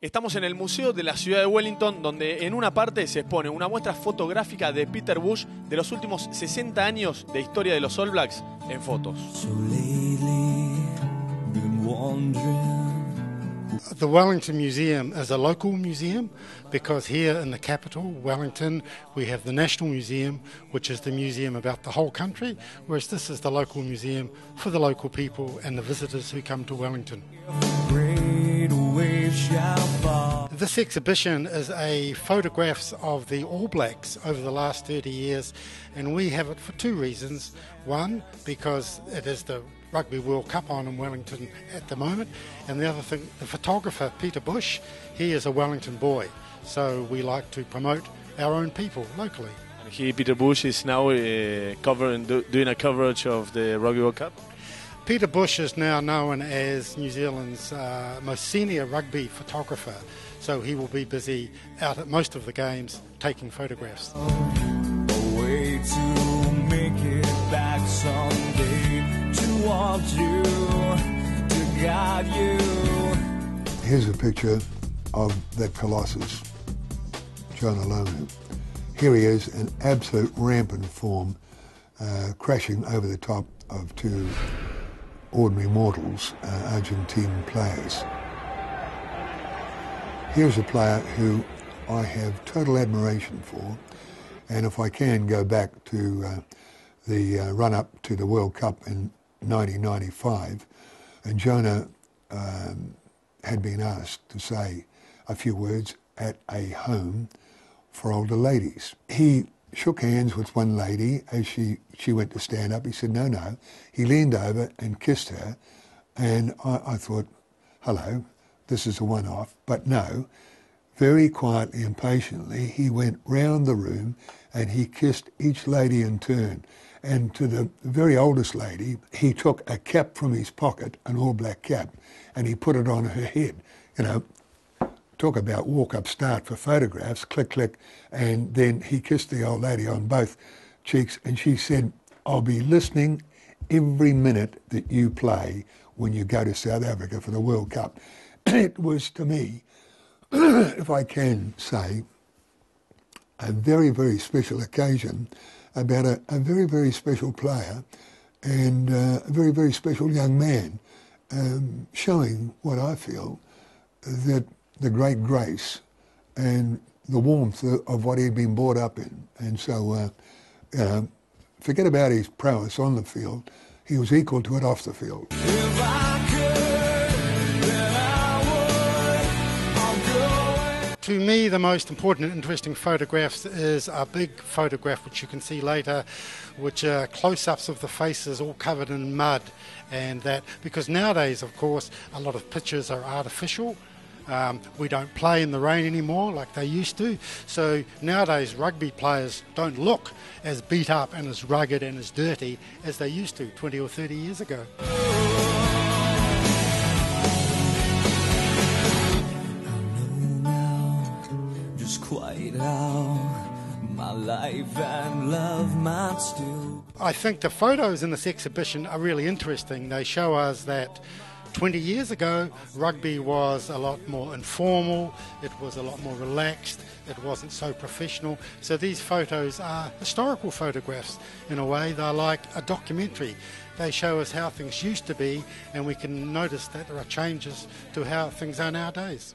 Estamos en el Museo de la Ciudad de Wellington, donde en una parte se expone una muestra fotográfica de Peter Bush de los últimos 60 años de historia de los All Blacks en fotos. The Wellington Museum is a local museum because here in the capital, Wellington, we have the National Museum, which is the museum about the whole country, whereas this is the local museum for the local people and the visitors who come to Wellington. This exhibition is a photographs of the All Blacks over the last 30 years, and we have it for two reasons. One, because it is the Rugby World Cup on in Wellington at the moment, and the other thing, the photographer Peter Bush, he is a Wellington boy, so we like to promote our own people locally. And he, Peter Bush, is now doing a coverage of the Rugby World Cup? Peter Bush is now known as New Zealand's most senior rugby photographer, so he will be busy out at most of the games taking photographs. A way to make it back someday, to want you, to guide you. Here's a picture of the Colossus, Jonah Lomu. Here he is in absolute rampant form, crashing over the top of two ordinary mortals, Argentine players. Here's a player who I have total admiration for, and if I can go back to the run-up to the World Cup in 1995, and Jonah had been asked to say a few words at a home for older ladies. He shook hands with one lady as she went to stand up. He said, no. He leaned over and kissed her, and I thought, hello, this is a one-off. But no, very quietly and patiently, he went round the room and he kissed each lady in turn. And to the very oldest lady, he took a cap from his pocket, an All Black cap, and he put it on her head. You know, talk about walk-up start for photographs, click, click, and then he kissed the old lady on both cheeks, and she said, I'll be listening every minute that you play when you go to South Africa for the World Cup. It was, to me, if I can say, a very, very special occasion about a very, very special player and a very, very special young man, showing what I feel that the great grace and the warmth of what he'd been brought up in. And so, forget about his prowess on the field, he was equal to it off the field. If I could, then I would. To me, the most important and interesting photographs is a big photograph which you can see later, which are close-ups of the faces all covered in mud, and that because nowadays, of course, a lot of pictures are artificial. We don't play in the rain anymore like they used to, so nowadays rugby players don't look as beat up and as rugged and as dirty as they used to 20 or 30 years ago. I know now just quite how my life and love might still. I think the photos in this exhibition are really interesting. They show us that 20 years ago, rugby was a lot more informal, it was a lot more relaxed, it wasn't so professional. So these photos are historical photographs in a way. They're like a documentary. They show us how things used to be, and we can notice that there are changes to how things are nowadays.